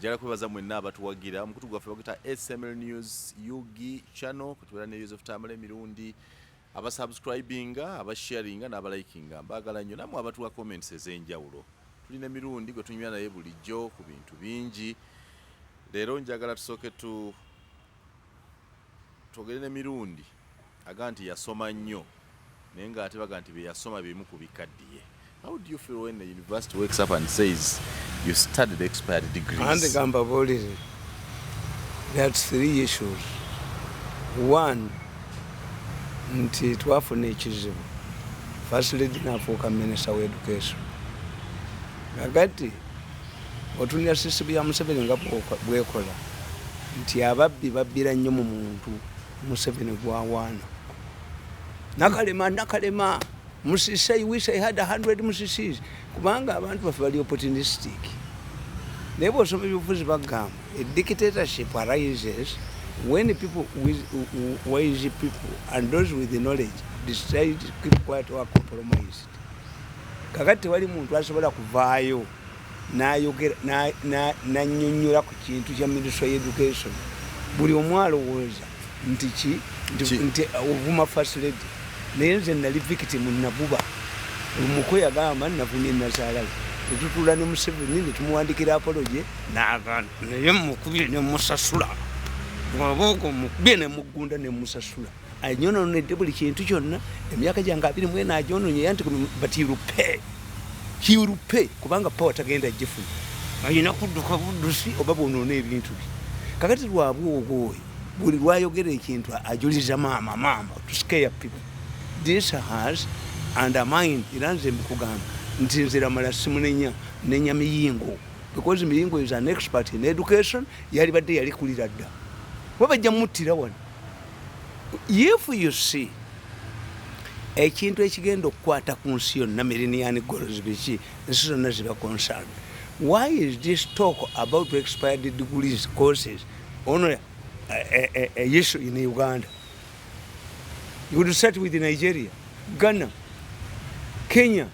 njagala kwebaza mwenna abatuwagira omukutu gwaffe bagita SML News Yugi channel kutubera ne Yusuf Tamale Mirundi abasubscribinga abasharinga n'abalikinga mbagala nnyo namwe abatuwa comments ez'enjawulo tulina Mirundi gwe tunywa naye bulijjo ku bintu bingi leero njagala tusooke twogere ne Mirundi aganti yasoma nnyo naye ng'ate baga nti bye yasoma bimu ku bikaddiye. How do you feel when the university wakes up and says you studied expired degrees? And the Gamba Boli, that's 3 issues. One, nti twafuna ekizibu. First lady nafuuka minister wa education. Nagati, otunya system ya Museveni nga bwekola. Nti ababbi babbira nnyo mu muntu Museveni gwawaana. Nakalema. Musisi, I wish I had 100 Musisi. Kubanga abantu baffe bali opportunistic. Naye bw'osoma ebyobufuzi bagamba, a dictatorship arises when people wise people and those with the knowledge decide to keep quiet or compromise. Kakati wali muntu asobola kuvaayo n'ayogera n'annyonnyola ku kintu kya Ministry of Education. Buli omu alowooza nti ovuma first lady. Naye nze nali victim nabuba omuko yagamba navumye nazaalawe netutula ne Museveni ne tumuwandikira apology n'agaana naye mukubye ne musasula bwaboko mukubye ne mugunda ne musasula anyononedde buli kintu kyonna emyaka gyange 24 agyononye yanti but he will pay kubanga power tagenda jifuna ayina kudduka buddusi oba bonoona ebintu bye kakati lwabwe ogwoyi buli lwayogera ekintu ajuliza mama to scare people. This has undermined iranze mukugamba nti nzira mala simunenya nenya miyingo because miyingo is an expert in education yali badde yali kulira dda wabajja mutira wano. If you see ekintu ekigenda okukwata ku nsi yonna millennium goals biki nsi zonna ziba concerned, why is this talk about expired degrees courses on a issue in Uganda? You would start with Nigeria, Ghana, Kenya.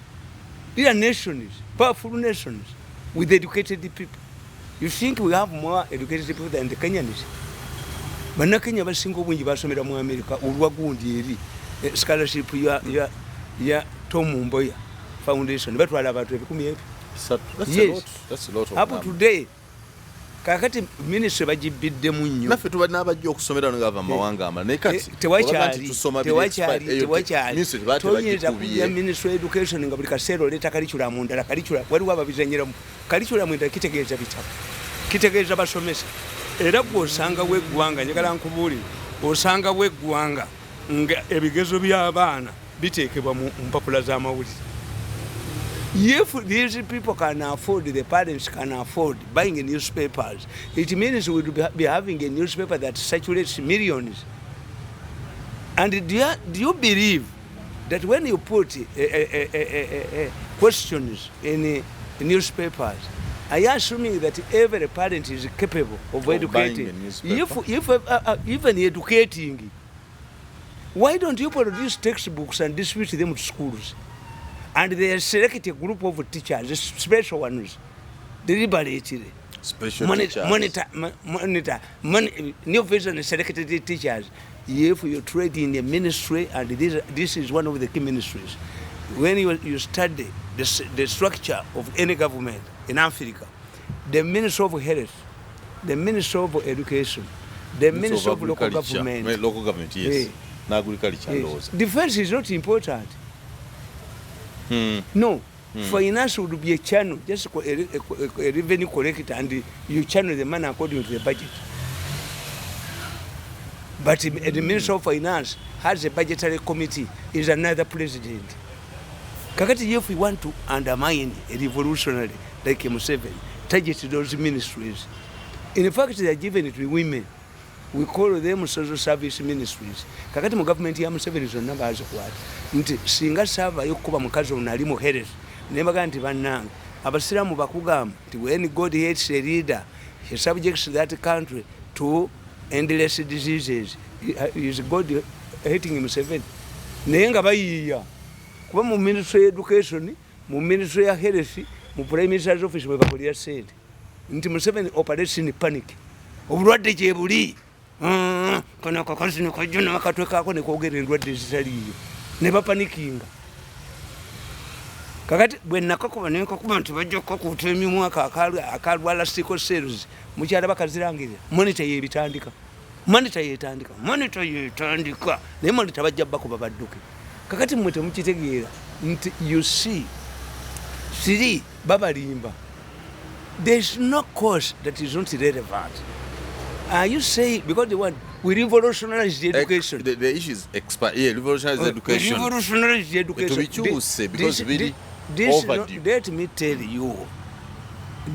These are nations, powerful nations, with educated people. You think we have more educated people than the Kenyans? Bana Kenya basinga obungi basomera mu America olwa gundi eri scholarship ya Tom Mboya Foundation batwala abantu 10,000. That's a lot of up today. Kakati ministry bagibidde mu nnyo naffe tuba n'abajja okusomera no gava mawanga amala naye kati tewakyali toyinza kuya ministry of education nga buli kaseera oleeta kaliculamu ndala waliwo ababizanyiramu kaliculamu ndala kitegeeza bitabo kitegeeza basomesa era bw'osanga w'eggwanga njagala nkubuulire osanga w'eggwanga nga ebigezo by'abaana biteekebwa mu mpapula z'amawulire. If these people can afford, the parents can afford buying newspapers, it means we will be having a newspaper that saturates millions. And do you believe that when you put questions in newspapers, are you assuming that every parent is capable of educating? Even educating, why don't you produce textbooks and distribute them to schools? And they select a group of teachers, special ones, deliberately. Monitor, new vision selected teachers. If you trade in the ministry, and this is one of the key ministries, when you study the structure of any government in Africa, the Ministry of Health, the Ministry of Education, the Ministry of Local Government, yes, agriculture laws. Defense is not important. No, finance would be a channel, just a revenue collector, and you channel the money according to the budget. But the Minister of Finance has a budgetary committee, is another president. Kakati, if we want to undermine a revolutionary like Museveni, target those ministries. In fact, they are given to women. We call them social service ministries. Kakati mu government ya Museveni zonna bazikwata nti singa sava yokuba mukazi onali mu health nembaga nti bannange abasiramu bakugamba nti when God hates a leader he subjects that country to endless diseases. Is God hating Museveni? Naye nga bayiiya kuba mu ministry of education, mu ministry ya health, mu prime minister's office bwe bakolera sente nti Museveni operates in panic obulwadde gye buli kana kakazi nekajja nakatwe kako nekwogera endwadde zitaliiyo ne bapanikinga kakati bwe nakakuba nenkakuba nti bajja kukakuuta emimwaka akalwala sickle cells mukyala bakazirangirira monita yebitandika monita yetandika naye monita bajja bakuba badduke kakati mmwe temukitegeera nti you see siri babalimba. There's no cause that is not relevant. Are you saying because we revolutionized the education? The issue is revolutionized education. Revolutionized the education. Because really overdue. Let me tell you,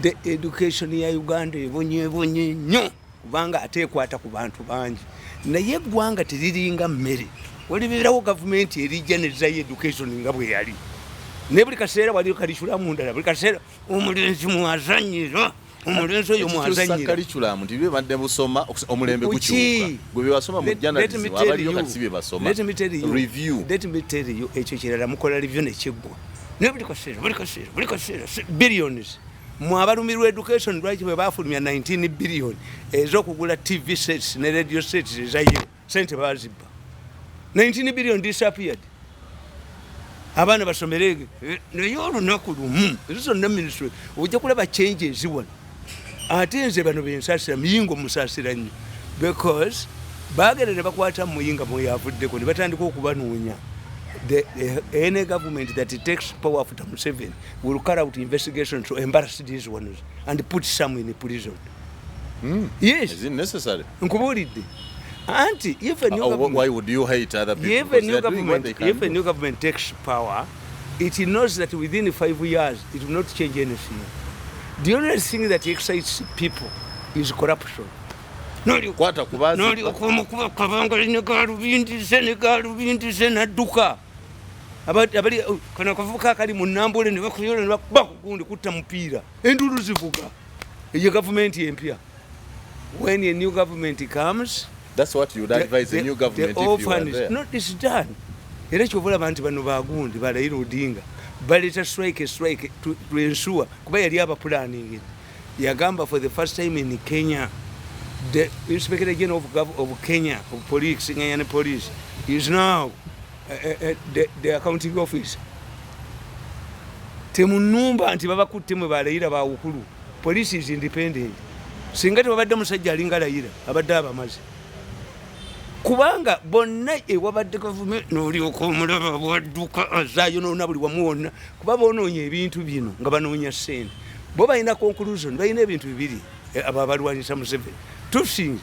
the education ya Uganda ebonye nnyo kubanga ateekwata ku bantu bangi. Naye eggwanga teriringa mmere. Walibeerawo gavumenti erijja nezayo education nga bwe yali. Ne buli kaseera wali kaliculamu ndala buli kaseera omulenzi mwazanyira omulenzi oyo mwazanyira kaliculamu nti bibadde busoma omulembe kukyuka gwe byasoma mu journalism abaliyo kati bye basoma review. Let me tell you ekyo kirala mukola review nekiggwa ne buli kaseera billions mu abalumirwa education lwaki bwe bafulumya 19 billion ez'okugula TV sets ne radio sets ezayo sente bazibba 19 billion disappeared. Abana basomerege naye olunaku lumu zonna ministry ojja kulaba change eziwona ate nze bano bensasira muyingo musasira nnyo because bagenda ne bakwata muyinga mweyavuddeko ne batandika okubanoonya. Any government that takes power after Museveni will carry out investigation to embarrass these ones and put some in prison. Yes. Is it necessary? Nkubuulidde. Auntie, if a new government, why would you hate other people? If a new government takes power, it knows that within 5 years it will not change anything. The only thing that excites people is corruption. Kwata kubazi. Noli okumukuba kabanga galubindi nadduka. Abali kana kavuka kali mu Nambole ne bakuyola ne bakuba kugundi kutta mupiira. Endulu zivuga. Ye government empya. When a new government comes, that's what you would advise the new government if you were there. Not this done. Era kyobula abantu bano bagundi balayira Odinga. Baleta strike to ensure kuba yali aba planning. Yagamba for the first time in Kenya, the Inspector General of Kenya, of police, Kenyan police, is now the accounting office. Temunumba anti babakutte mwe balayira bawukulu. Police is independent. Singa tebabadde musajja alinga layira abadde abamaze. Kubanga bonna ewabadde gavumenti n'olyoka omulaba bwadduka azaayo n'ona buli wamu wonna kuba boonoonya ebintu bino nga banoonya ssente bo balina conclusion balina ebintu bibiri abo abalwanyisa Museveni. Two things,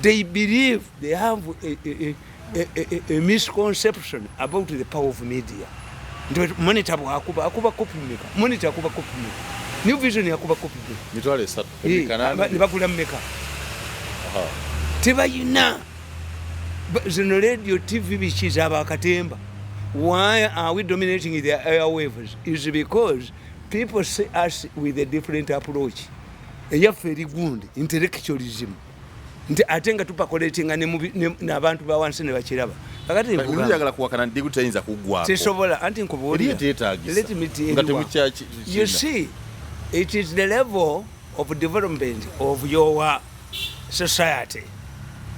they believe they have a misconception about the power of media. Monitor akuba kopi mmeka monitor akuba kopi mmeka New Vision yakuba kopi mmeka mitwale 3 ne bagula mmeka tebayina zino radio TV bikiza abakatemba. Why are we dominating the airwaves? Is because people see us with a different approach. Eyaffe eri gundi intellectualism nti ate nga tupakoletinga n'abantu bawansi ne bakiraba kakati njagala kuwakana Ddiguli tayinza kuggwako tesobola anti nkubuulira let me tell you, you see it is the level of development of your society.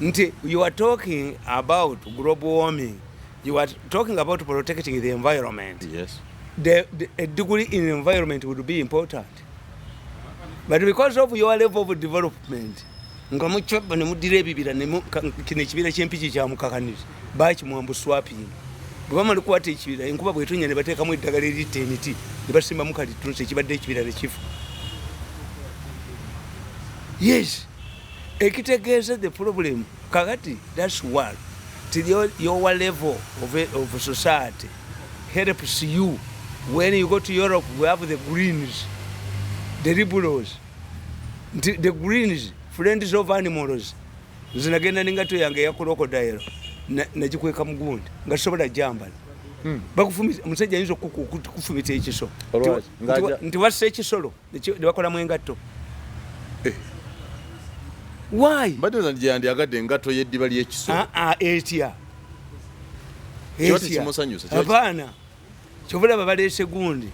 Nti you are talking about global warming, you are talking about protecting the environment. Yes, a degree in environment would be important, but because of your level of development nga muchaba ne mudira ebibira ne kino ekibira ky'empiki kya mukakanisi bakimwambu swapping bwama likwata ekibira enkuba bwetonya ne bateekamu eddagala eritta emiti ne basimba mukali tunse ekibadde ekibira ne kifu. Yes, ekitegeeza the problem kakati that's one till your level of society helps you. When you go to Europe, we have the Greens, the liberals, the Greens, friends of animals. Zinagenda ningato yange ya crocodile nagikweka mugundi nga sobola jambala bakufumiza musajja yinzo kufumita ekiso nti wase ekisolo ne bakola mu engatto. Why? Badde njandi agadde engatto y'eddiba ly'ekisolo. Etya. Kyoti kimusanyusa. Abana. Kyobula babaleese gundi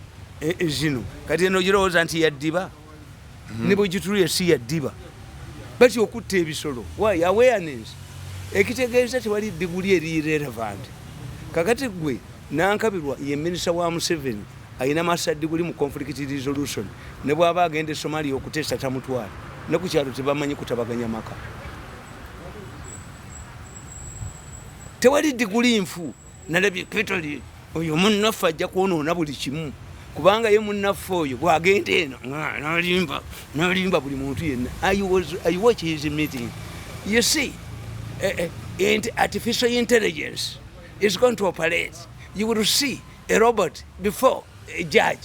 zino. Kati eno girowooza nti yaddiba. ne bwegitulya si ya ddiba batya okutta ebisolo why awareness ekitegeeza tewali Ddiguli eri irrelevant kakati gwe nankabirwa ye minisita wa Museveni ayina maasa Ddiguli mu conflict resolution ne bw'aba agenda e Somalia okutesa tamutwala ne ku kyalo tebamanyi kutabaganya maka tewali Ddiguli nfu nalabye petoli oyo munnaffe ajja kwonoona buli kimu kubanga ye munnaffe oyo bw'agenda eno nalimba buli muntu yenna I watch his meeting you see artificial intelligence is going to operate you will see a robot before a judge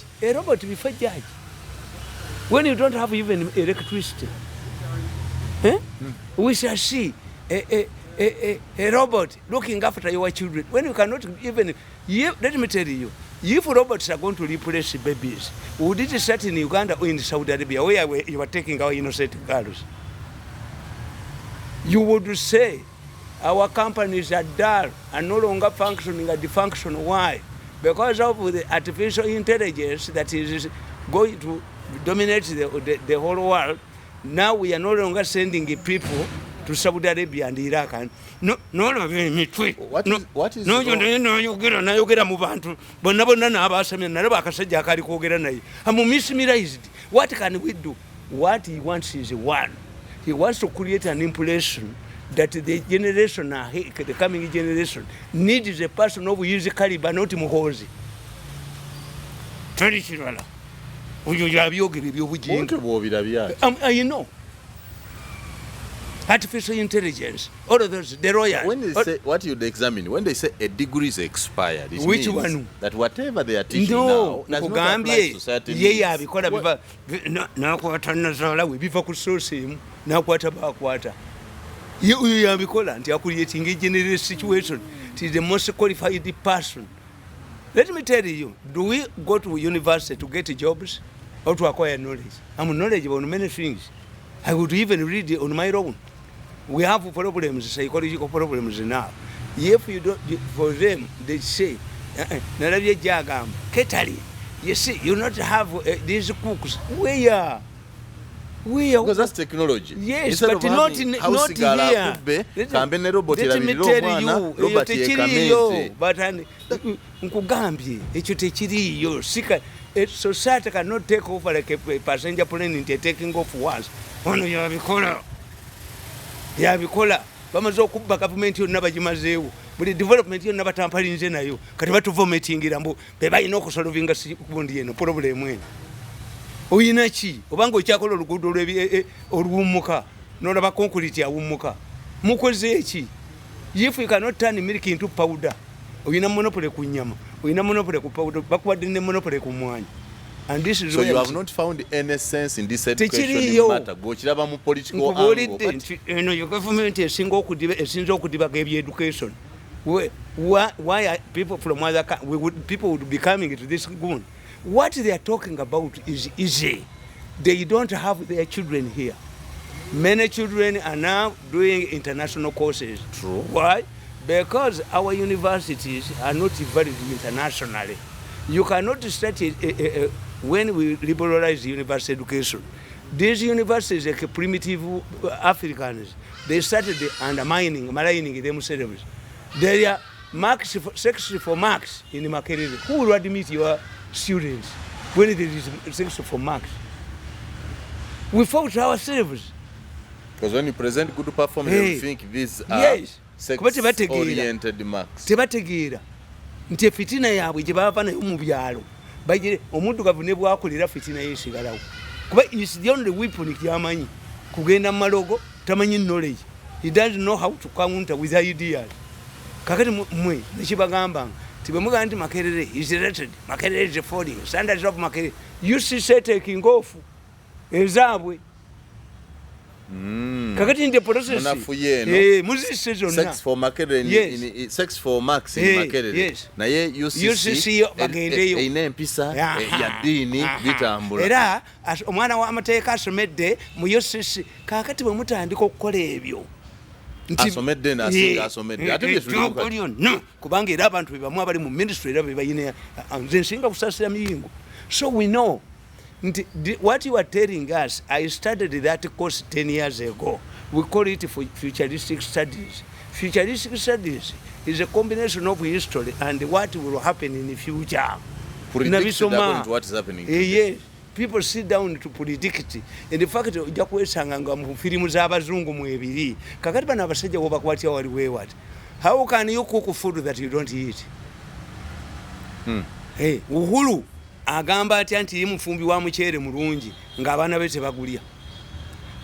when you don't have even electricity we shall see a robot looking after your children when you cannot even let me tell you if robots are going to replace babies would it start in Uganda or in Saudi Arabia where you are taking our innocent girls you would say our companies are dull and no longer functioning at the function. Why? Because of the artificial intelligence that is going to dominate the whole world. Now we are no longer sending people to Saudi Arabia and Iraq. And what is no, you get a move I'm mesmerized. What can we do? What he wants is one. He wants to create an impression that the generation, the coming generation, needs a person who is caliber, not muhozi. You know, artificial intelligence, all of those, the royal. When they say, what you'd examine, when they say a degree is expired, it which means one? That whatever they are teaching now does not apply to certain needs. You are creating a general situation. It is the most qualified person. Let me tell you, do we go to university to get jobs or to acquire knowledge? I'm knowledgeable on many things. I would even read it on my own. We have problems, psychological problems now. If you don't, for them, they say, you see, you not have these cooks. Where? Because that's technology. Yes, but not here. Let me tell you, but society cannot take over like a passenger plane taking off once. Bamaze okubba gavumenti yonna bagimazeewo buli development yonna batampalinze nayo kati batuvometingira mbu be balina okusolovinga sikundi eno problemu eno oyina ki obanga okyakola oluguudo oluwummuka n'olaba concrete awummuka mukoze eki if you cannot turn milk into powder oyina monopoly ku nnyama oyina monopoly ku powder bakuwadde ne monopoly ku mwanyi. And this is so you have not found any sense in this education matter gwochiraba mu political angle but your government esinga okudibaga education why are people from other people would be coming to this gun. What they are talking about is easy. They don't have their children here. Many children are now doing international courses. True. Why? Because our universities are not valid internationally. You cannot start when we liberalize university education. These universities, like primitive Africans, they started undermining, maligning themselves. They are marks for, sex for marks in Makerere. Who will admit your students when there is sex for marks? We fought ourselves. Because when you present good performance, you think these are sex-oriented marks. Tebategeera nti fitina yaabwe gye bava nayo mu byalo bagire omuddugavu ne bwakolera fitina yesigalawo kuba is the only weapon kyamanyi kugenda mu malogo tamanyi knowledge. He doesn't know how to counter with ideas. Kakati mwe nekibagambanga tibe mugamba nti Makerere is rated, Makerere is falling, standards of Makerere. You see say taking off ezaabwe kakati in the process muzise zonna sex for Makerere in sex for marks in Makerere naye UCC bagendeyo ine empisa ya dini bitambula era omwana wa amateeka asomedde mu UCC kakati bwe mutandika okukola ebyo asomedde nasinga asomedde ate bye tuli no kubanga era abantu be bamwe abali mu ministry era be bayina nze nsinga kusasira miyingo. So we know What you are telling us, I studied that course 10 years ago. We call it futuristic studies. Futuristic studies is a combination of history and what will happen in the future. Predict what is happening. Yes. People sit down to predict. In the fact, ojja kwesanga mu firimu z'abazungu mu ebiri. Kakati bano abasajja wobakwatya wali wewat. How can you cook food that you don't eat? Hey, Uhuru agamba ati anti mufumbi wa muchere mulungi ng'abaana be tebagulya.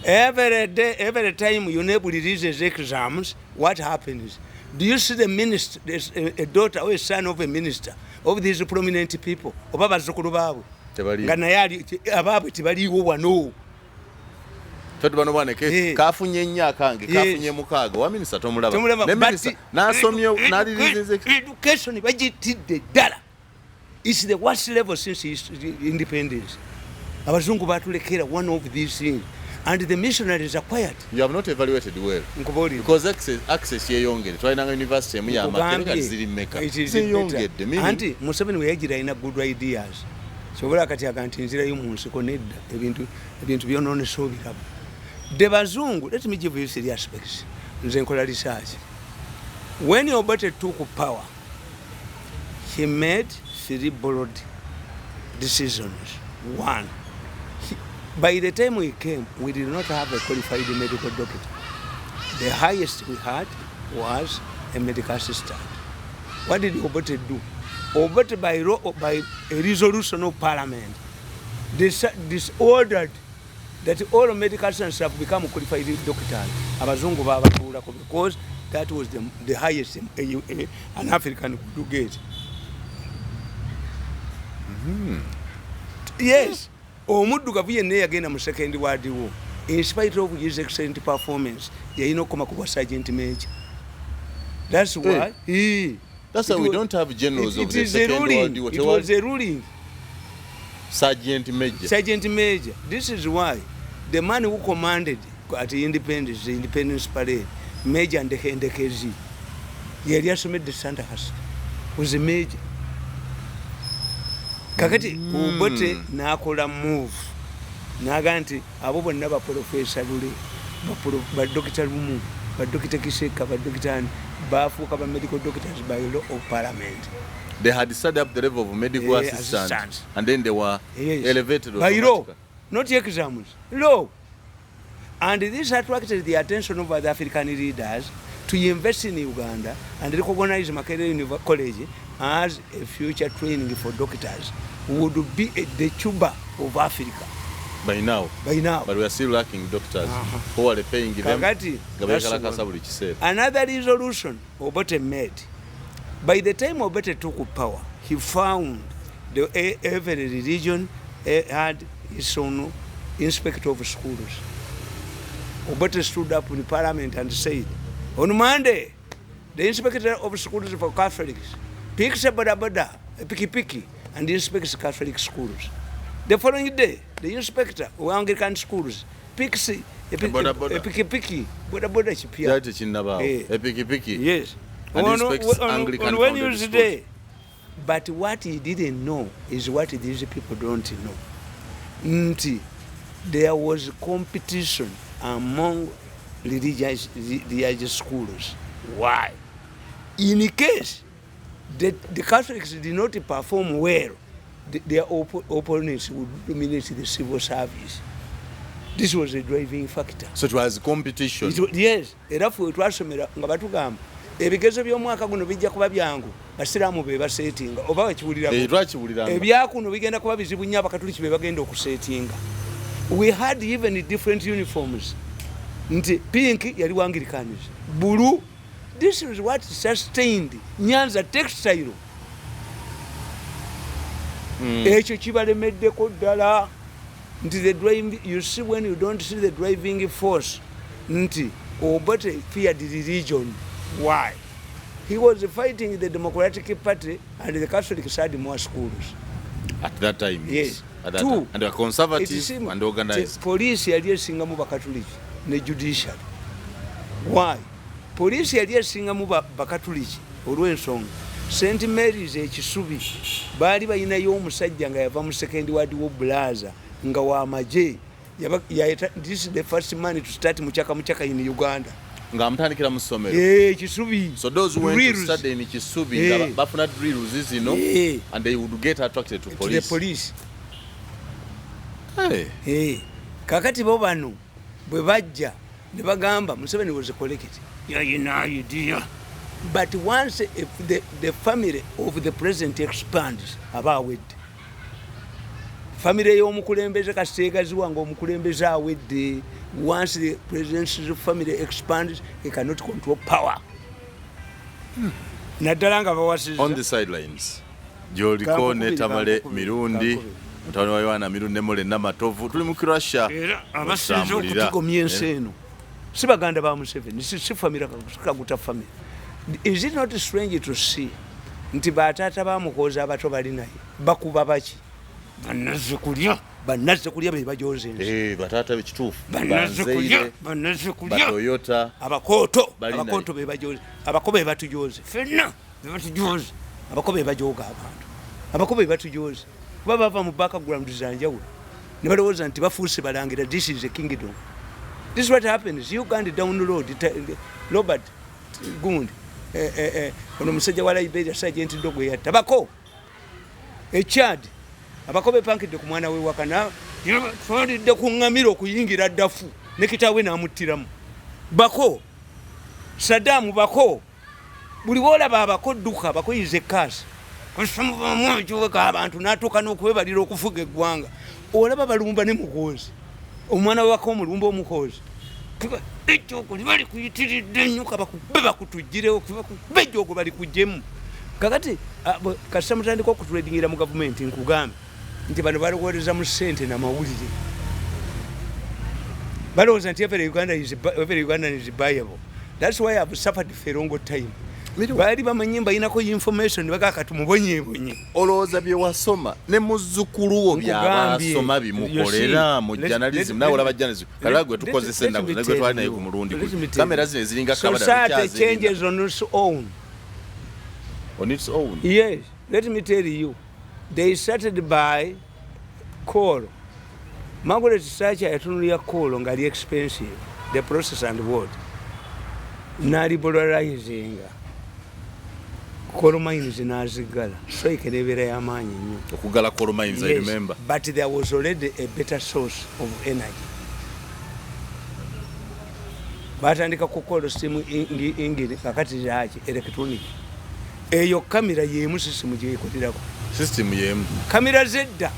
Every day, every time you enable releases exams, what happens? Do you see the minister, a daughter or a son of a minister, of these prominent people? Oba bazzukulu baabwe. Nga naye abaabwe tebaliiwo wano. Fedde bano bwaneke kafunye nnyo akange kafunye mukaaga wa minisita tomulaba. Ne minisita n'asomye n'alirize education bagitidde ddala. It's the worst level since independence. Abazungu batulekera one of these things. And the missionaries are quiet. You have not evaluated well. Because access yeyongere. Twalina university emu ya makereka ziri mmeka. Ziyongedde. Anti Museveni we yagira ina good ideas. Sobola kati akanti nzirayo mu nsiko nedda ebintu byonoone soobiraba. The bazungu, let me give you three aspects. Nze nkola research. When Obote took power, he made three bold decisions. One, by the time we came, we did not have a qualified medical doctor. The highest we had was a medical assistant. What did Obote do? Obote by a resolution of parliament, disordered that all medical assistants have become qualified doctors. Abazungu babatuulako because that was the highest an African could get. Yes. Omuddugavu yenna yagenda mu second world war. In spite of his excellent performance, yalina okukoma ku sergeant major. That's why that's why we don't have generals of the second world war. It was a ruling. Sergeant major. Sergeant major. This is why the man who commanded at the Independence Parade, Major Ndekezi, yali asomedde Sandhurst, was a major. Kakati Obote n'akola move n'aga nti abo bonna baprofesa lule badokita lumu badokita Kiseka badokita bafuuka ba medical doctors by law of parliament. They had set up the level of medical assistants and then they were elevated by law, not exams, law. And this attracted the attention of other African leaders to invest in Uganda and recognize Makerere College as a future training for doctors who would be the tuber of Africa. By now. But we are still lacking doctors who are paying them. Another resolution Obote made. By the time Obote took power, he found every religion had his own inspector of schools. Obote stood up in parliament and said, on Monday, the inspector of schools for Catholics picks a boda, a piki, and inspects Catholic schools. The following day, the inspector of Anglican schools picks a piki, boda chipia. That is in Nabao. A piki. Yes. And inspects Anglican schools. But what he didn't know is what these people don't know. There was competition among religious schools. Why? In case the Catholics did not perform well, their opponents would dominate the civil service. This was a driving factor. So it was competition. Yes. Era fwe twasomera nga batugamba ebigezo by'omwaka guno bijja kuba byangu basiraamu be basetinga oba wakiwulirako ebyakuno bigenda kuba bizibu nnyo abakatuliki be bagenda okusetinga. We had even different uniforms. Nti pink yali Anglicans, blue. This is what sustained Nyanza textile. Ekyo kibalemeddeko ddala. Nti the driving, you see when you don't see the driving force. Nti Obote feared religion. Why? He was fighting the Democratic Party and the Catholics had more schools. At that time, yes. Two, and they were conservative and organized. Police yali esinga mu bakatuliki ne judiciary. Why? Police yali esinga mu bakatuliki olw'ensonga St. Mary's ekisubi baali balinayo omusajja nga yava mu second ward wo Blaza nga wa maje this is the first man to start muchaka in Uganda nga mtandikira mu ssomero Kisubi. So those who went to study in Kisubi nga bafuna drills zino and they would get attracted to police. To the police. Kakati bo bano bwe bajja ne bagamba Museveni was collected. Yeah, you know idea. But once if the family of the president expands abawedde. Family y'omukulembeze kaseegazi wange omukulembeze awedde. Once the president's family expands, he cannot control power. Nadalanga bawasiza. On the sidelines. Joliko ne Tamale Mirundi. Mutano wa Yohana Mirundi nemole namatovu. Tuli mu Russia. Abasinzo okutukomya ensi eno. Si baganda ba Museveni, si family kaguta family. Is it not strange to see nti batata bamukoza abato bali naye bakuba baki banaze kulya be bajoze batata b'ekituufu banaze kulya Toyota abakoto be bajoze abakobe be batujoze fenna be batujoze abakobe be bajoga abantu abakobe be batujoze kuba bava mu background zanjawulo ne balowooza nti bafuuse balangira this is a kingdom. This is what happens. You can't download Robert Gundi ono musajja wa Liberia Sergeant Dogo yatta bako Chad abakobe pankidde ku mwana we wakana twalidde ku ngamiro okuyingira ddafu ne kitaawe n'amuttiramu bako Saddam bako buli wolaba abako dduka bakoyize kaasi kusamubamwajuweka abantu n'atuuka n'okwebalira okufuga eggwanga olaba balumba ne mukozi omwana we wako omulumba omukozi ekyogo bali kuyitiridde nnyo kabakube bakutugirewo bakube ekyogo bali kujjemu kakati kasita mutandika okutredingira mu gavumenti nkugambe nti bano balowooleza mu ssente n'amawulire balowooza nti every Ugandan is buyable. That's why I've suffered for a long time. Bali bamanyi bayinako information bagaka tumubonye olowooza bye wasoma ne muzzukulu wo byabasoma bimukolera mu journalism nawe olaba journalism kalagwe tukozese nagwe twali naye ku mulundi kamera zino eziringa kabada society changes on its own. On its own? Yes, let me tell you, they started by coal. Margaret Thatcher yatunulira coal ngali expensive, the process and what na liberalizing coal mines nazigala so ikenebera yamanyi nnyo okugala coal mines. Yes, I remember, but there was already a better source of energy. Batandika ku coal steam ingiri kakati yachi electronic eyo kamera yemu system gye ikotirako system yemu kamera zedda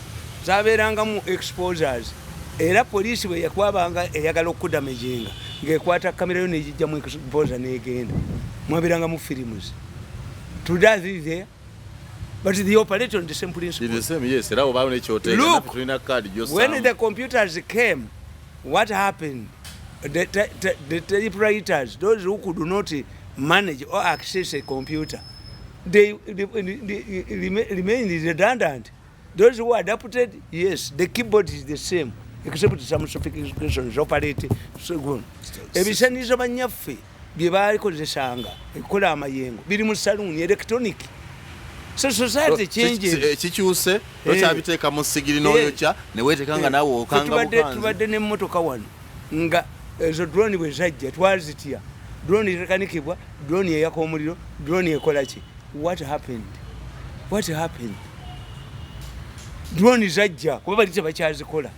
zaberanga mu exposures era police bwe yakwabanga eyagala okudamaginga ngekwata kamera yo nejijja mu exposure negenda mwabiranga mu films. Today there, but the operator on the same principle. The same, yes. Look, when the computers came, what happened? The typewriters, those who could not manage or access a computer, they remained redundant. Those who adapted, yes, the keyboard is the same, except some sophistications operated so good. Ebisanizo banyaffe bye balikozesanga ekola amayengo biri mu saloon electronic. So society changes. Kikyuse okyabiteeka mu sigiri n'oyokya ne weetekanga nawe okanga bukanzi. Tubadde n'emmotoka wano nga ezo drone bwe zajja twazitya drone etekanikibwa drone eyaka omuliro drone ekola ki. What happened? Drone zajja kuba bali tebakyazikola.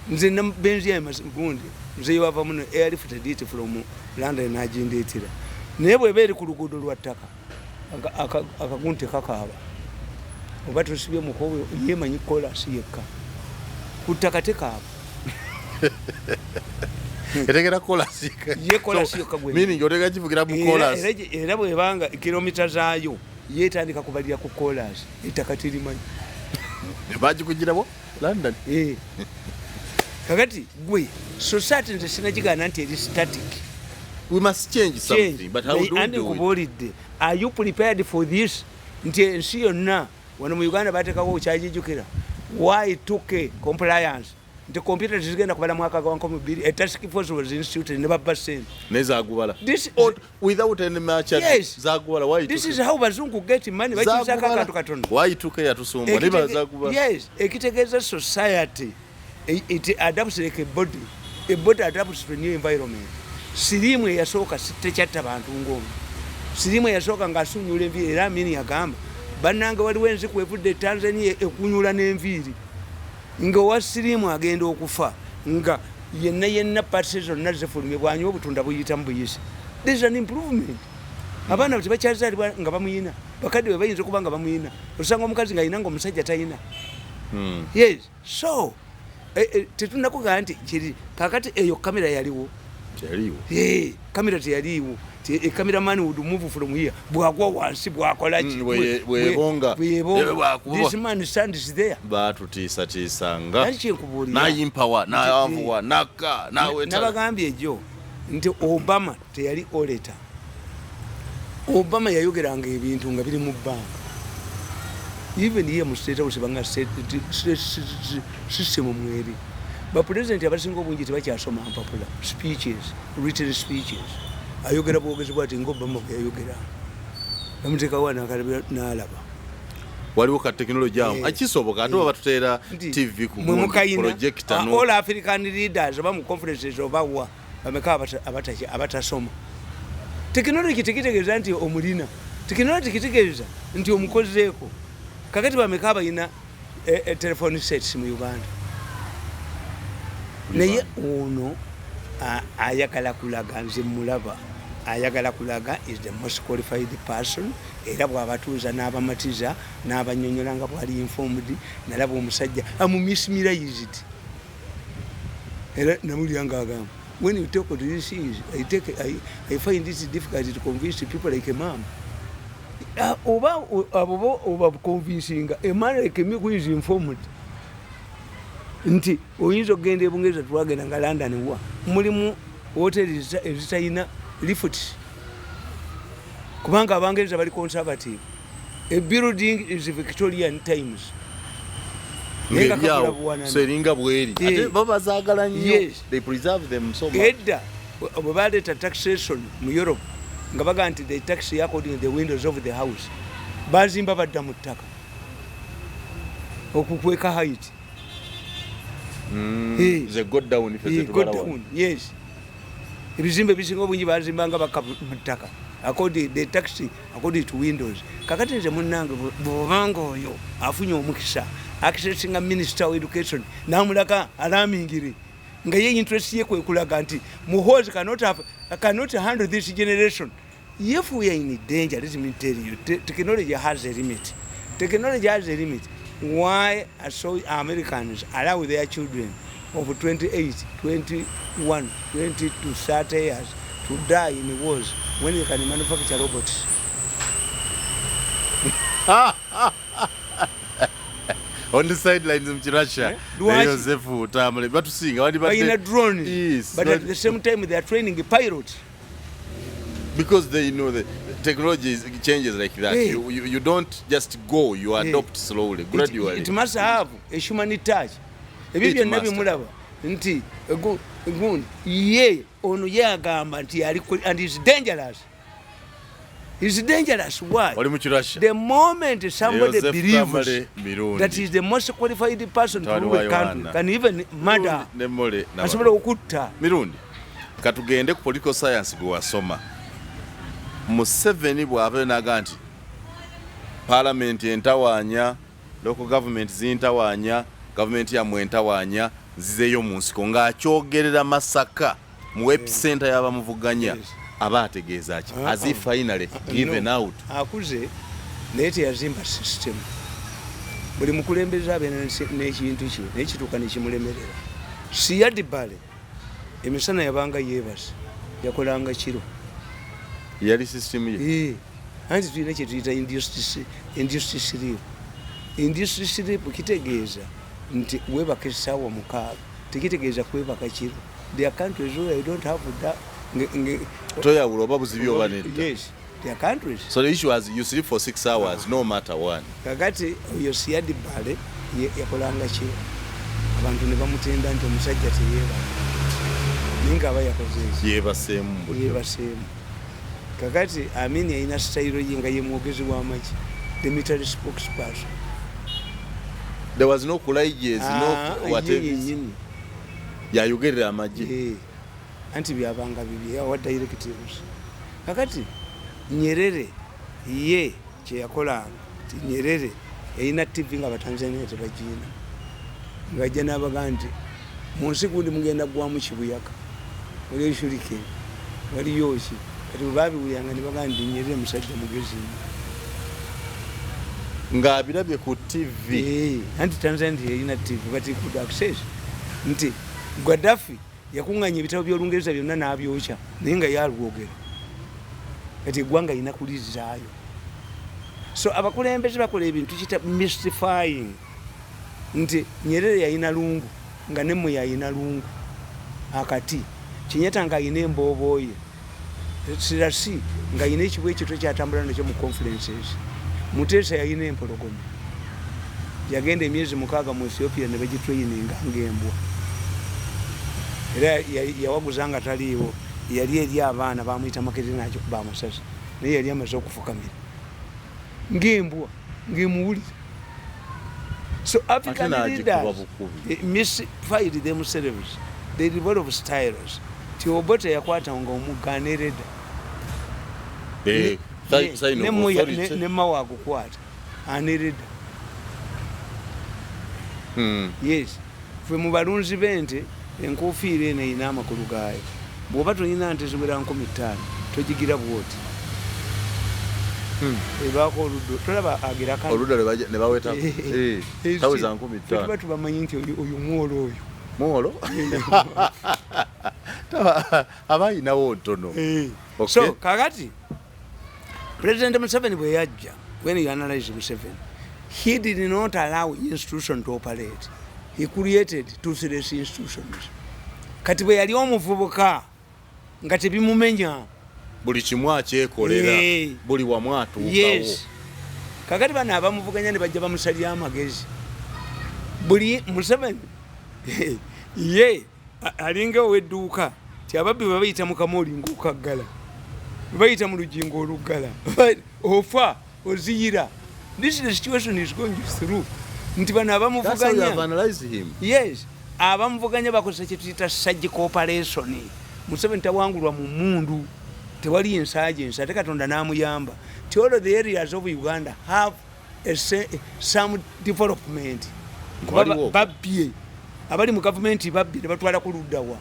Nze na benzi ya Gundi nze yava muno airlifted it from London agindeetera naye bwe beeri ku luguudo lwa ttaka akagunte kakaaba oba tosibye mukowe yemanyi kolasi yekka ku ttaka tekaaba etegera kolasi ye kolasi yekka gwe meaning otega kivugira mu kolasi era bwebanga kilomita zaayo yeetandika kubalira ku kolasi ettaka tirimanyi bagikugirabo London. Kakati gwe society nze sinagigana nti eri static. We must change something, but how do we do it? Are you prepared for this? Nti ensi yonna wano mu Uganda bateekawo kyajijukira. Why it took a compliance? The computer zigenda kubala mwaka gwa 2000 a task force was instituted never percent. Nezagubala. This without any match. Yes. Zagubala. Why? This is how bazungu get money. Why it took a yatusumba. Yes. Ekitegeeza society it adapts like a body adapts to a new environment. Sirimu eyasooka tekyatta bantu ng'omu, sirimu eyasooka ng'asunyula enviiri era Amini yagamba bannange waliwo enziku evudde Tanzania ekunyula n'enviiri ng'owa sirimu agenda okufa nga yenna party zonna zifulumye bwanywa obutunda buyitamu buyisi. This is an improvement. Abaana tebakyazaalibwa nga bamuyina, bakadde bwe bayinza okuba nga bamuyina, osanga omukazi ng'ayina ng'omusajja tayina. Yes, so tetunakugamba nti kiri kakati eyo kamera yaliwo, kamera teyaliwo. A cameraman would move from here. This man stands there. Nabagambye jo nti Obama teyali oleta. Obama yayogeranga ebintu nga biri mu bbanga. Even here mu state house banga system mweri. But president abasinga obungi tebakyasoma mpapula speeches, written speeches. Ayogera bwogezi bwati ng'Obama bwe yayogera. Bamuteekawo n'alaba. Waliwo ka tekinologi awo akisoboka ate oba tuteera TV ku projector no. All African leaders abamu conferences obawa bameka abatasoma. Tekinologi tekitegeeza nti omulina. Tekinologi kitegeeza nti omukozeeko. Kakati bameka abayina telephone sets mu Uganda. Naye ono ayagala kulaga nze mulaba. Ayagala kulaga is the most qualified person. Era bw'abatuuza n'abamatiza n'abanyonnyola nga bw'ali informed nalaba omusajja amumismiraized. Era namulyanga agamba when you talk to these things I find it difficult to convince people like a mom. Oba convincing a man like me who is informed. Nti oyinza okugenda ebungereza twagenda nga London wa mulimu hoteli ezitalina lift kubanga abangereza bali conservative. A building is Victorian times. So eringa bweri ate babazaagala nnyo. They preserve them so much. Edda bwe baleeta taxation mu Europe nga baga nti they tax according to the windows of the house bazimba badda mu ttaka okukweka height. They got down if they got down. Yes. Ebizimbe bisinga obungi bazimbanga baka mu ttaka according the taxi according to windows. Kakati nze munnange bw'obanga oyo afunye omukisa accessing a minister of education namulaka alamingire nga ye interest ye kwe kulaga nti muhozi cannot handle this generation. If we are in danger, let me tell you, technology has a limit. Technology has a limit. Why so Americans allow their children of 28, 21, 20 to 30 years to die in wars when they can manufacture robots? On the sidelines of Russia, Joseph Tamale, but to sing, in a drone. Yes, but at the same time, they are training a pilot. Because they know the technology changes like that. Hey. You don't just go, you adopt slowly, gradually. It must have a human touch. Ebibyo nabi mulaba nti egun ye ono yagamba nti and it's dangerous. It's dangerous. Why? The moment somebody believes that is the most qualified person to rule a country can even murder. Asobola okutta. Mirundi, katugende ku political science gwe wasoma. Museveni bw'abe naga nti parliament entawaanya, local government zintawaanya, government yamwe entawaanya, zizeyo mu nsiko ng'akyogerera Masaka mu epicenter y'abamuvuganya. Aba ategeeza ki as if finally given out. Akuze naye teyazimba system. Buli mukulembeze abe n'ekintu kye n'ekituuka ne kimulemerera. Siyadibale emisana yabanga yeebase yakolanga kiro. Yali system ye. Anti tulina kye tuyita induced sleep. Induced sleep kitegeeza nti weebaka essaawa 6 tekitegeeza kwebaka kiro. There are countries where you don't have that. Toyawulo oba buzibi oba nedda. Yes, there are countries. So the issue is you sleep for 6 hours no matter what. Kakati oyo Siyadibale yakolanga kiro. Abantu ne bamutenda nti omusajja teyeeba. Ninga aba yakoze ki? Yeebaseemu. Kakati Amini alina style ye nga ye mwogezi w'amaki, the military spokesperson. There was no courageous, no whatever. Yayogerera amagye. Anti byabanga bibi wa directives. Kakati Nyerere ye kye yakola Nyerere eyina TV nga Batanzania tebagina. Ngajja n'abagandi mu nsi gundi mugenda gwa mu kibuyaka. Oli shurike. Wali yoshi. Kati babiwulanga ne bagandi Nyerere musajja mugezi. Nga abirabye ku TV. Anti Tanzania eyina TV but he could access. Nti Gaddafi yakunganya ebitabo by'Olungereza byonna n'abyokya naye nga yalwogera. Kati eggwanga lina kulizaayo. So abakulembeze bakola ebintu kita mystifying. Nti Nyerere yalina lungu nga nemwe yalina lungu. Akati Kinyata nga alina embooboye. Sirasi nga alina ekibwa ekyo kyatambula nakyo mu conferences. Mutesa yalina empologoma. Yagenda emyezi 6 mu Ethiopia ne bagitraininga ng'embwa. Era yawaguzanga taliiwo yali eri abaana bamuyita Makerere nakyo kuba amasasi naye yali amaze okufukamira ng'embwa ng'emuwulira. So African leaders misfired themselves. They develop styles. Obote yakwata nga omuganereda nemawa akukwata anereda. Yes, fwe mu balunzi b'ente enkofiira eno eyina amakulu gaayo. Bw'oba tolina nte ziwera 50 togigira bwoti. Ebaako oluddo tolaba agira kano oluddo ne baweta taweza 50. Tuba tubamanyi nti oyo mwolo oyo mwolo abayinawo ntono. So kakati President Museveni bwe yajja, when you analyze Museveni, he did not allow institution to operate. He created toothless institutions. Kati bwe yali omuvubuka nga tebimumenya buli kimu akyekolera buli wamu atuukawo. Kakati bano abamuvuganya ne bajja bamusalya amagezi. Buli Museveni ye alinga ow'edduuka ti ababbi bwe bayita mu kamooli ng'okaggala bayita mu lujingo oluggala ofa oziyira. This is the situation is going through. Nti bano abamuvuganya abamuvuganya bakozesa kye tuyita surgical operation. Museveni tawangulwa mu mundu tewali insurgency ate Katonda n'amuyamba. All of the areas of Uganda have some development. Babbye abali mu government babbye ne batwala ku luddawa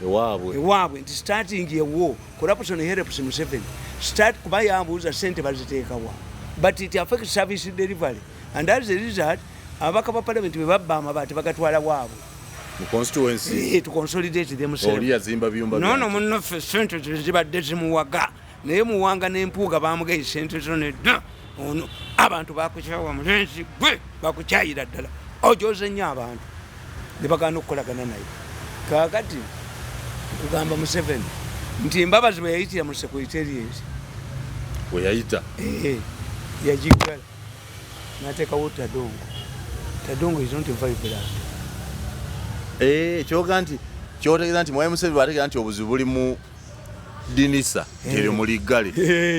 ewaabwe nti starting a war corruption helps Museveni start kuba yambuuza sente baziteekawa but it affects service delivery and as a result abaka ba parliament be babba amabaati bagatwala waabwe mu constituency to consolidate themselves. Oli yazimba biyumba no munaffe sente zibadde zimuwaga naye muwanga n'empuuga bamugaye sente zonedda ono abantu bakukyawa mulenzi gwe bakukyayira ddala ojoze nnyo abantu ne bagaana okukolagana naye. Kakati kugamba Museveni nti embabazi bwe yayitira mu secretariat bwe yayita yagiggala n'ateekawo Tadongo is not vibrant. Kyoga nti kyotegeeza nti Mwai Museveni bw'ategeeza nti obuzibu buli mu dinisa teri mu liggale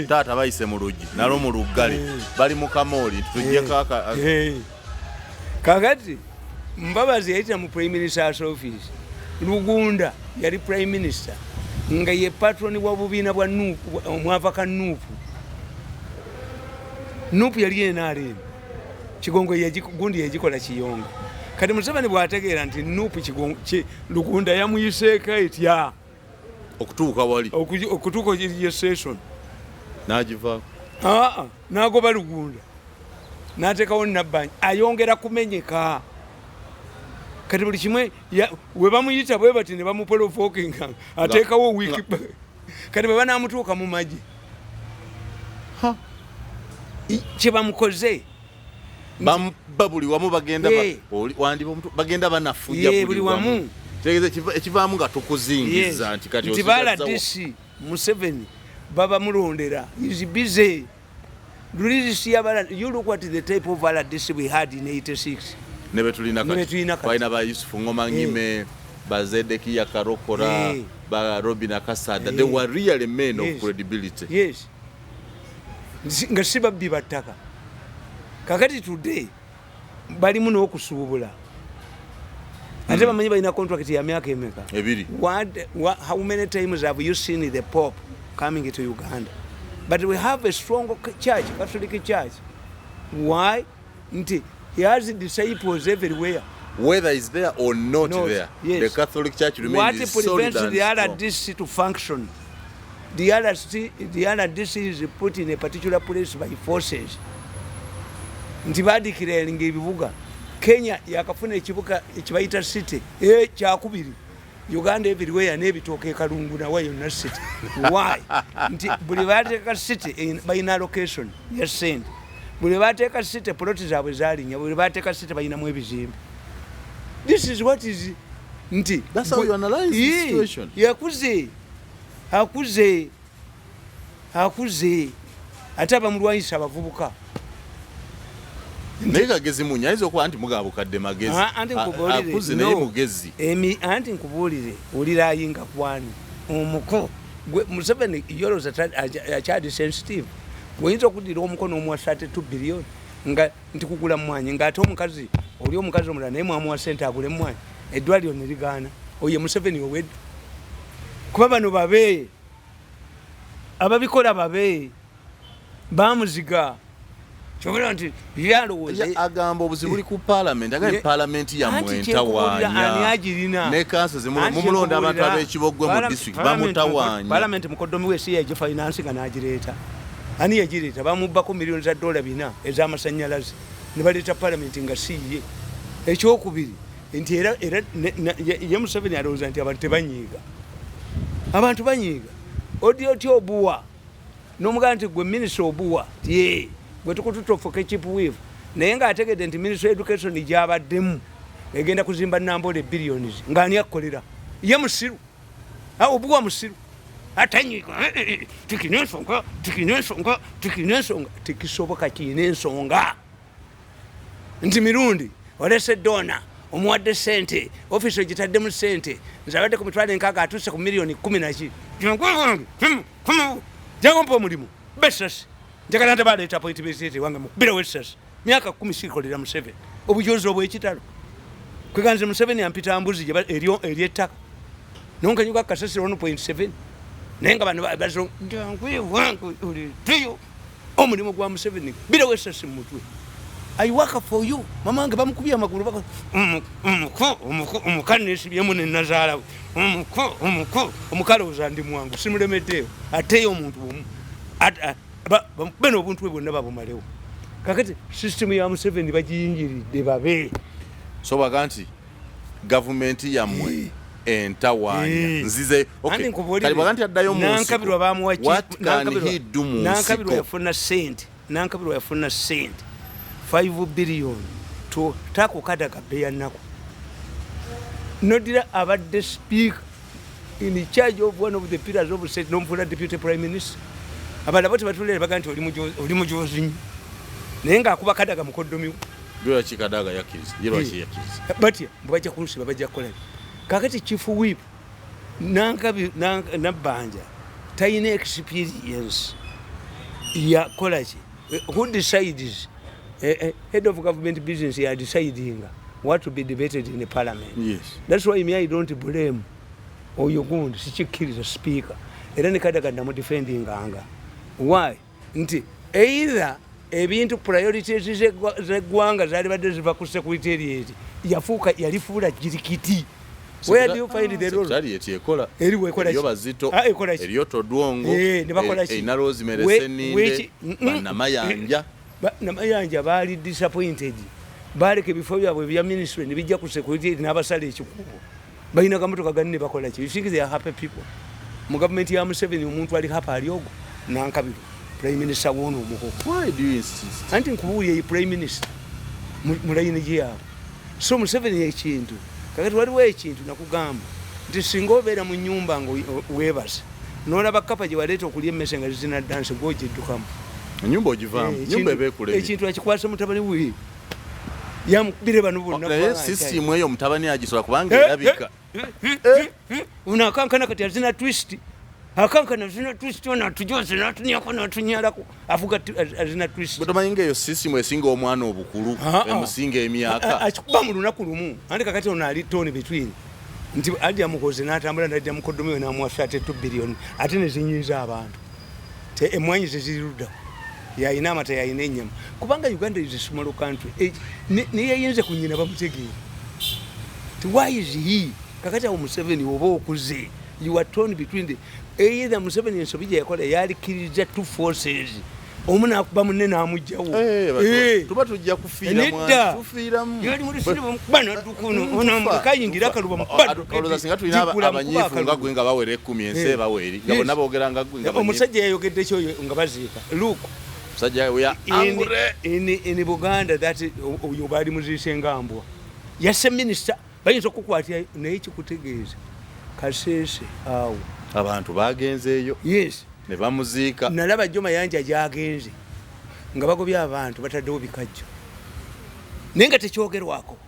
taata bayise mu luggi nalo mu luggale bali mu kamooli tujje kaka. Kakati Mbabazi yayita mu Prime Minister's office. Lugunda yali Prime Minister nga ye patroni wa bubiina bwa Nuupu omwavaka Nuupu. Nuupu yali NRM Kigongo gundi yagikola Kiyonga. Kati Museveni bw'ategeera nti Nuupu Lugunda yamuyiseeko etya okutuuka wali okutuuka ye session n'agivaako n'agoba Lugunda n'ateekawo Nabbanyi ayongera kumenyeka. Kati buli kimwe we bamuyita bwe bati ne bamuprovokinga ateekawo wiiki kati bwe banaamutuuka mu magi kye bamukoze buli wamu bagenda banafuja buli wamu ekivaamu nga tukuzingiza nti kati baladisi Museveni baba mulondera is busy. You look at the type of Aladisi we had in 86. Nebe tulina baina ba Yusufu Ngoma Ngime ba Zedeki ya Karokora ba Robin Akasada. They were really men of credibility. Nga si babbi battaka. Kakati today balimu n'okusuubula ate bamanyi balina contract ya myaka emeka ebiri. How many times have you seen the Pope coming to Uganda? But we have a strong church, Catholic church. Why? He has disciples everywhere. Whether it's there or not there, yes. The Catholic Church remains what solid prevents and the other strong. DC to function? The other DC is put in a particular place by forces. Ntibadikiralinga ebibuga. Kenya yakafuna ekibuga ekibayita city kyakubiri. Uganda everywhere n'ebitooke Kalungu nawe yonna city. Why? Buli bateeka city balina location ya sente. Buli bateeka city ploti zaabwe zaalinya. Buli bateeka city balinamu ebizimbe. This is what is that's how you analyze the situation. Akuze ate abamulwanyisa abavubuka naye kagezi munya ayinza okuba anti mugabo kadde magezi akuze naye mugezi anti nkubuulire olira ayinga kwani omuko Museveni yolos akyali sensitive oyinza okudira omukono omuwa 32 billion nga nti kugula mwanyi ng'ate omukazi oli omukazi omulala naye mwamuwa sente agule mwanyi eddwaliro ne ligaana oye Museveni owedde kuba bano babe ababikola babe bamuziga kyobera nti yalowooza agamba obuzibu buli ku parliament agaye parliament yammwe entawaanya ne kanso mumulonda abantu ab'ekibogwe mu district bamutawaanya parliament mukoddomi we siya eje finance nga n'agireeta ani yagireeta bamubbako miliyoni za $4 ez'amasannyalaze ne baleeta parliament nga siye ekyokubiri nti era ye Museveni alowooza nti abantu tebanyiiga abantu banyiiga odi obuwa n'omugamba nti gwe minisita obuwa ye gwe tukututofoka chief whip naye ng'ategedde nti ministry education gyabaddemu egenda kuzimba Namboole billions ng'ani akkolera ye musiru obuwa musiru atanyiiga tikina ensonga tikisoboka kiina ensonga nti Mirundi olese dona omuwadde sente office egitaddemu sente nzabadde ku mitwalo enkaaga atuuse ku miliyoni 10 jagompa omulimu besasi njagala nti baleeta appointment wange mukubira wesasi myaka 10 sikolera Museveni obujozi obw'ekitalo kweganze Museveni ampita mbuzi ery'ettaka nonkanyuka kasasiro 1.7 naye nga bano bazoolitiyo omulimu gwa Museveni bira wesasi mumutwe I work for you mama wange bamukubye amagulu omukane nesibyemu nenazaalawe omukalowooza ndi mwangu simulemeddeewo ateyo omuntu omu beno obuntu bwe bwonna babumalewo kakati system ya Museveni bagiyingiridde babe so baga nti gavumenti yammwe entawaanya nzize kali baga nti addayo mu nankabirwa bamuwa nankabirwa yafuna sente 5 billion to takukadaga beya nako nodira abadde speaker in charge of one of the pillars of state nomfuna deputy prime minister abala bati batulere baganti oli mujozi naye ng'akuba kadaga mukoddomi byo yakikadaga yakiriza yero yakiriza bati bwajja kunsiba bajja kukola kakati chief whip nabbanja tayina experience ya kolachi who decides head of government business are deciding what to be debated in the parliament. Yes. That's why me I don't blame Oyogundi sichikiriza speaker era nekadaga ndamu defending anga. Why? Nti either ebintu priorities zegwanga zali badde ziva ku secretariat yafuuka yalifuula jirikiti. Where do you find the role? Secretariat ekola eriwe ekola yo bazito eriyo todwongo ina Rosemary Seninde banamayanja namayanja baali disappointed baleke bifo byabwe bya ministry ne bijja ku security n'abasale ekikubo balina kamotoka ganne bakola ki. You think they are happy people? Mu government ya Museveni omuntu ali hapa aliogo nankabiro prime minister wono omuko. Why do you insist? Anti nkubuye prime minister mulayini gya so Museveni ekintu kakati waliwo ekintu nakugamba nti singa obeera mu nyumba ngo webasa n'olaba kapa gye waleeta okulya emmese nga zizina dance ng'ogiddukamu nyumba ogivaamu nyumba ebeekulebe ekintu akikwasa mutabani we yamukubire bano bonna naye system eyo mutabani agisobola kubanga erabika unakankana kati azina twist akankana zina twist ona tujoze natunyako natunyalako avuga azina twist botomanyi eyo system esinga omwana obukulu emusinga emyaka akikuba mu lunaku lumu andi kakati ono ali toni between nti ajja mukoze n'atambula n'ajja mukodomi n'amuwafya ate 2 billion ate ne zinyiza abantu te emwanyi zezirudda yayina amata yayina ennyama kubanga Uganda is a small country neyeyinze ku nnyina bamutegeera ti why is he kakati awo Museveni oba okuze you are torn between the either Museveni ensobi gye yakola yalikiriza 2 forces omu nakuba munne n'amugjawo tuba tujja kufiiramu yali mulisiri bamukuba n'addukuno ono kayingira akaluba mukuba singa tulina abanyiifu nga gwe nga bawera 10 ensi ebaweeri nga bonna boogera nga gwe omusajja yayogedde kyoyo nga baziika luuku musajja ya angre in Buganda that oyo baali muziise ngambwa yase minister bayinza okukwatira naye kikutegeeza Kasese awo abantu bagenzeeyo yes ne bamuziika nalaba jjo mayanja gyagenze nga bagobya abantu bataddewo bikajjo naye nga tekyogerwako